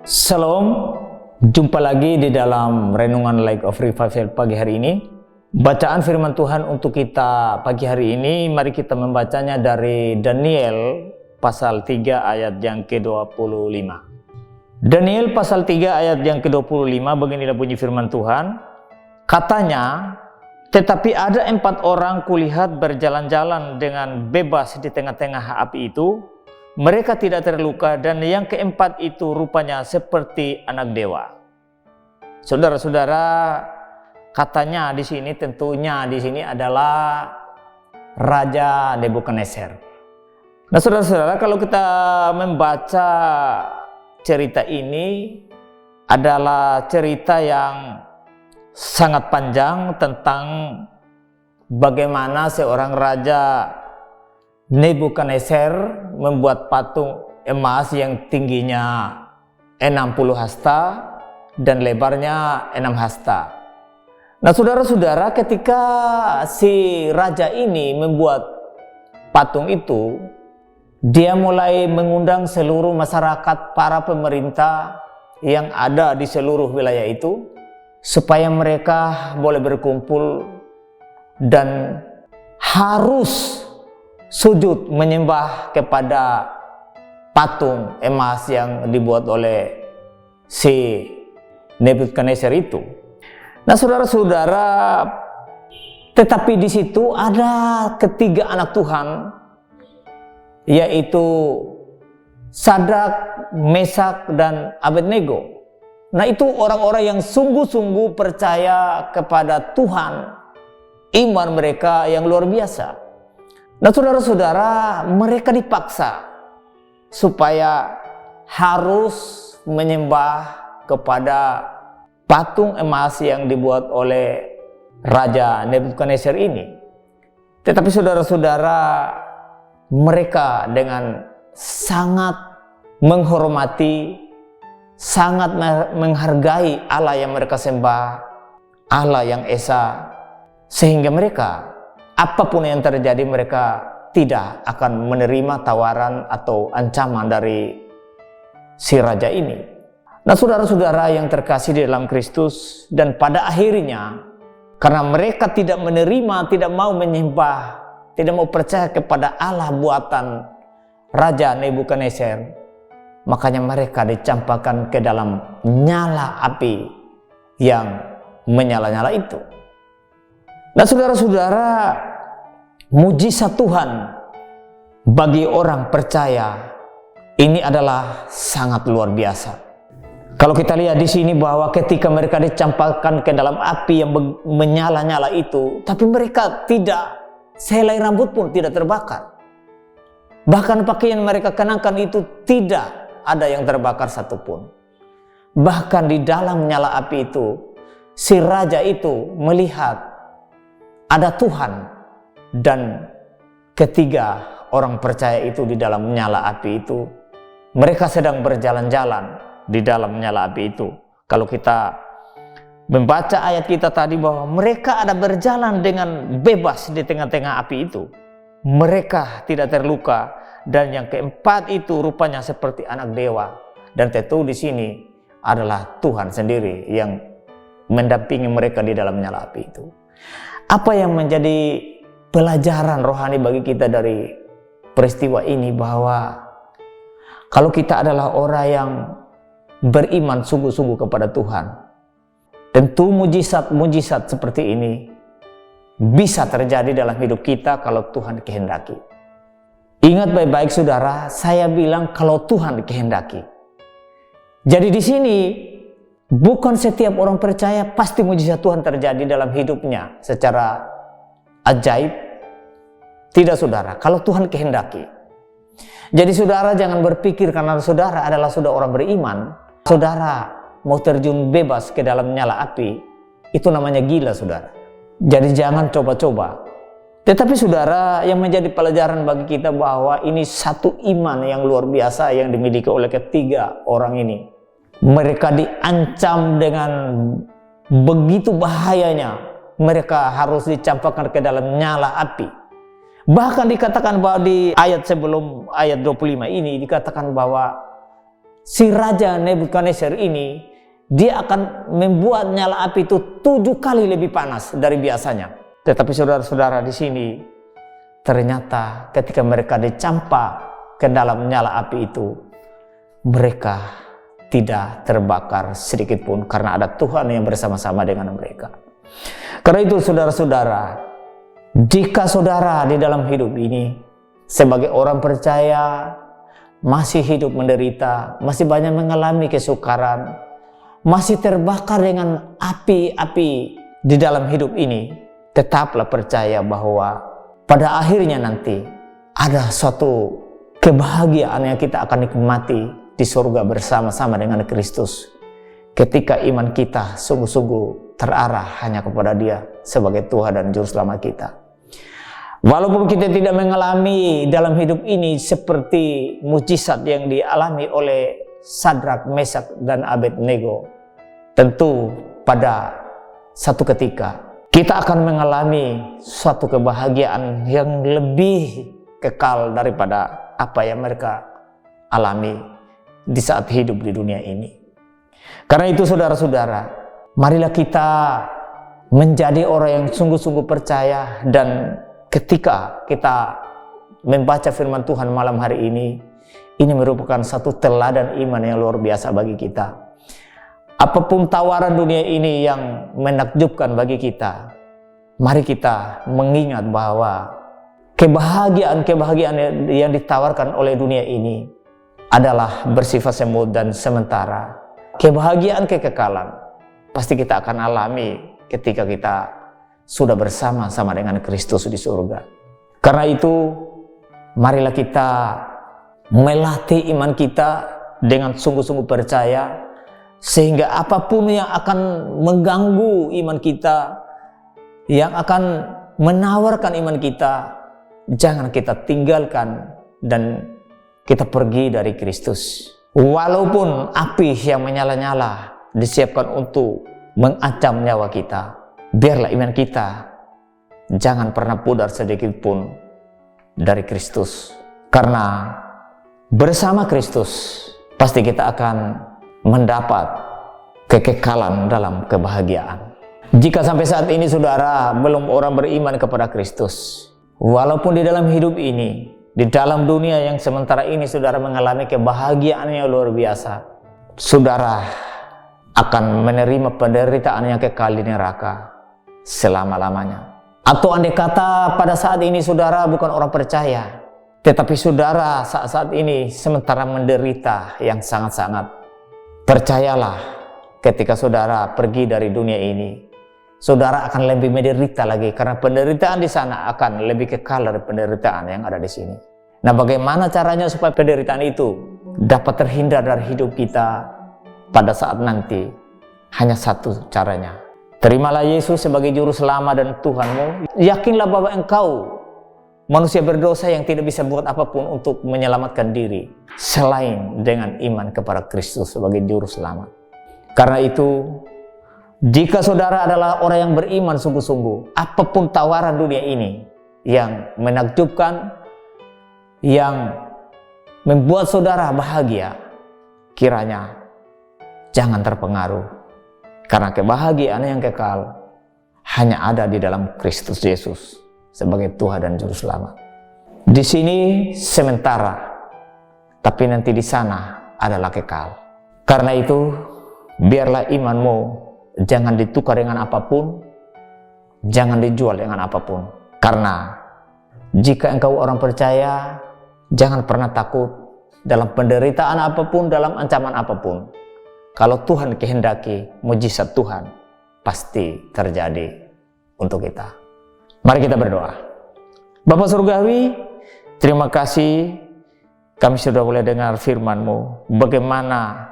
Shalom, jumpa lagi di dalam Renungan Light of Revival pagi hari ini. Bacaan firman Tuhan untuk kita pagi hari ini, mari kita membacanya dari Daniel pasal 3 ayat yang ke-25. Daniel pasal 3 ayat yang ke-25, beginilah bunyi firman Tuhan. Katanya, tetapi ada 4 orang kulihat berjalan-jalan dengan bebas di tengah-tengah api itu. Mereka tidak terluka, dan yang keempat itu rupanya seperti anak dewa. Saudara-saudara, katanya di sini tentunya di sini adalah Raja Nebukadnezar. Nah, saudara-saudara, kalau kita membaca cerita ini adalah cerita yang sangat panjang tentang bagaimana seorang raja Nebukadnezar membuat patung emas yang tingginya 60 hasta dan lebarnya 6 hasta. Nah, saudara-saudara, ketika si raja ini membuat patung itu, dia mulai mengundang seluruh masyarakat, para pemerintah yang ada di seluruh wilayah itu, supaya mereka boleh berkumpul dan harus sujud menyembah kepada patung emas yang dibuat oleh si Nebukadnezar itu. Nah, saudara-saudara, tetapi di situ ada ketiga anak Tuhan, yaitu Sadrak, Mesak, dan Abednego. Nah, itu orang-orang yang sungguh-sungguh percaya kepada Tuhan, iman mereka yang luar biasa. Nah, saudara-saudara, mereka dipaksa supaya harus menyembah kepada patung emas yang dibuat oleh Raja Nebukadnezar ini. Tetapi saudara-saudara, mereka dengan sangat menghormati, sangat menghargai Allah yang mereka sembah, Allah yang Esa, sehingga mereka apapun yang terjadi, mereka tidak akan menerima tawaran atau ancaman dari si raja ini. Nah, saudara-saudara yang terkasih di dalam Kristus, dan pada akhirnya karena mereka tidak menerima, tidak mau menyembah, tidak mau percaya kepada Allah buatan Raja Nebukadnezar, makanya mereka dicampakkan ke dalam nyala api yang menyala-nyala itu. Nah, saudara-saudara, mujizat Tuhan bagi orang percaya ini adalah sangat luar biasa. Kalau kita lihat di sini bahwa ketika mereka dicampakkan ke dalam api yang menyala-nyala itu, tapi mereka tidak, sehelai rambut pun tidak terbakar. Bahkan pakaian mereka kenakan itu tidak ada yang terbakar satupun. Bahkan di dalam nyala api itu, si raja itu melihat ada Tuhan, dan ketiga orang percaya itu di dalam nyala api itu, mereka sedang berjalan-jalan di dalam nyala api itu. Kalau kita membaca ayat kita tadi bahwa mereka ada berjalan dengan bebas di tengah-tengah api itu, mereka tidak terluka, dan yang keempat itu rupanya seperti anak dewa. Dan tentu di sini adalah Tuhan sendiri yang mendampingi mereka di dalam nyala api itu. Apa yang menjadi pelajaran rohani bagi kita dari peristiwa ini, bahwa kalau kita adalah orang yang beriman sungguh-sungguh kepada Tuhan, tentu mujizat-mujizat seperti ini bisa terjadi dalam hidup kita kalau Tuhan kehendaki. Ingat baik-baik saudara, saya bilang kalau Tuhan kehendaki. Jadi di sini bukan setiap orang percaya pasti mujizat Tuhan terjadi dalam hidupnya secara ajaib. Tidak, saudara, kalau Tuhan kehendaki. Jadi saudara jangan berpikir karena saudara adalah orang beriman, saudara mau terjun bebas ke dalam nyala api. Itu namanya gila, saudara. Jadi jangan coba-coba. Tetapi saudara, yang menjadi pelajaran bagi kita bahwa ini satu iman yang luar biasa yang dimiliki oleh ketiga orang ini. Mereka diancam dengan begitu bahayanya, mereka harus dicampakkan ke dalam nyala api. Bahkan dikatakan bahwa di ayat sebelum ayat 25 ini dikatakan bahwa si Raja Nebukadnezar ini, dia akan membuat nyala api itu 7 kali lebih panas dari biasanya. Tetapi saudara-saudara, di sini ternyata ketika mereka dicampak ke dalam nyala api itu, mereka tidak terbakar sedikit pun karena ada Tuhan yang bersama-sama dengan mereka. Karena itu saudara-saudara, jika saudara di dalam hidup ini sebagai orang percaya masih hidup menderita, masih banyak mengalami kesukaran, masih terbakar dengan api-api di dalam hidup ini, tetaplah percaya bahwa pada akhirnya nanti ada suatu kebahagiaan yang kita akan nikmati di surga bersama-sama dengan Kristus ketika iman kita sungguh-sungguh terarah hanya kepada Dia sebagai Tuhan dan Juru Selamat kita. Walaupun kita tidak mengalami dalam hidup ini seperti mujizat yang dialami oleh Sadrak, Mesak, dan Abednego, tentu pada satu ketika kita akan mengalami suatu kebahagiaan yang lebih kekal daripada apa yang mereka alami di saat hidup di dunia ini. Karena itu saudara-saudara, marilah kita menjadi orang yang sungguh-sungguh percaya, dan ketika kita membaca firman Tuhan malam hari ini merupakan satu teladan iman yang luar biasa bagi kita. Apapun tawaran dunia ini yang menakjubkan bagi kita, mari kita mengingat bahwa kebahagiaan yang ditawarkan oleh dunia ini adalah bersifat semu dan sementara. Kebahagiaan kekekalan pasti kita akan alami ketika kita sudah bersama-sama dengan Kristus di surga. Karena itu, marilah kita melatih iman kita dengan sungguh-sungguh percaya, sehingga apapun yang akan mengganggu iman kita, yang akan menawarkan iman kita, jangan kita tinggalkan dan kita pergi dari Kristus. Walaupun api yang menyala-nyala disiapkan untuk mengancam nyawa kita, biarlah iman kita jangan pernah pudar sedikit pun dari Kristus. Karena bersama Kristus pasti kita akan mendapat kekekalan dalam kebahagiaan. Jika sampai saat ini saudara belum orang beriman kepada Kristus, walaupun di dalam hidup ini, di dalam dunia yang sementara ini saudara mengalami kebahagiaan yang luar biasa, saudara akan menerima penderitaan yang kekal di neraka selama-lamanya. Atau andai kata pada saat ini saudara bukan orang percaya, tetapi saudara saat ini sementara menderita yang sangat-sangat, percayalah ketika saudara pergi dari dunia ini, saudara akan lebih menderita lagi, karena penderitaan di sana akan lebih kekal dari penderitaan yang ada di sini. Nah, bagaimana caranya supaya penderitaan itu dapat terhindar dari hidup kita pada saat nanti? Hanya satu caranya. Terimalah Yesus sebagai Juru Selamat dan Tuhanmu. Yakinlah bahwa engkau manusia berdosa yang tidak bisa buat apapun untuk menyelamatkan diri selain dengan iman kepada Kristus sebagai Juru Selamat. Karena itu, jika saudara adalah orang yang beriman sungguh-sungguh, apapun tawaran dunia ini yang menakjubkan, yang membuat saudara bahagia, kiranya jangan terpengaruh, karena kebahagiaan yang kekal hanya ada di dalam Kristus Yesus sebagai Tuhan dan Juru Selamat. Di sini sementara, tapi nanti di sana adalah kekal. Karena itu, biarlah imanmu jangan ditukar dengan apapun, jangan dijual dengan apapun. Karena jika engkau orang percaya, jangan pernah takut dalam penderitaan apapun, dalam ancaman apapun. Kalau Tuhan kehendaki, mujizat Tuhan pasti terjadi untuk kita. Mari kita berdoa. Bapa Surgawi, terima kasih kami sudah boleh dengar firman-Mu. Bagaimana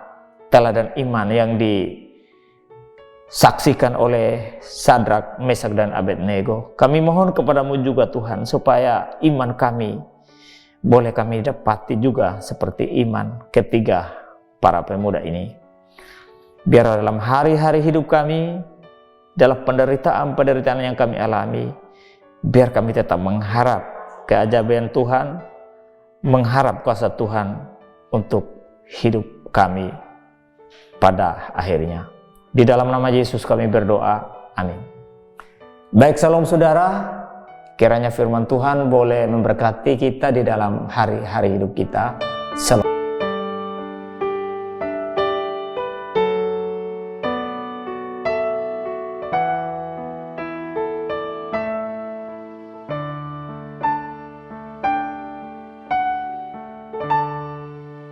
teladan iman yang disaksikan oleh Sadrak, Mesak, dan Abednego. Kami mohon kepadamu juga Tuhan, supaya iman kami boleh kami dapati juga seperti iman ketiga para pemuda ini. Biar dalam hari-hari hidup kami, dalam penderitaan-penderitaan yang kami alami, biar kami tetap mengharap keajaiban Tuhan, mengharap kuasa Tuhan untuk hidup kami pada akhirnya. Di dalam nama Yesus kami berdoa, amin. Baik, salam saudara, kiranya firman Tuhan boleh memberkati kita di dalam hari-hari hidup kita. Salam.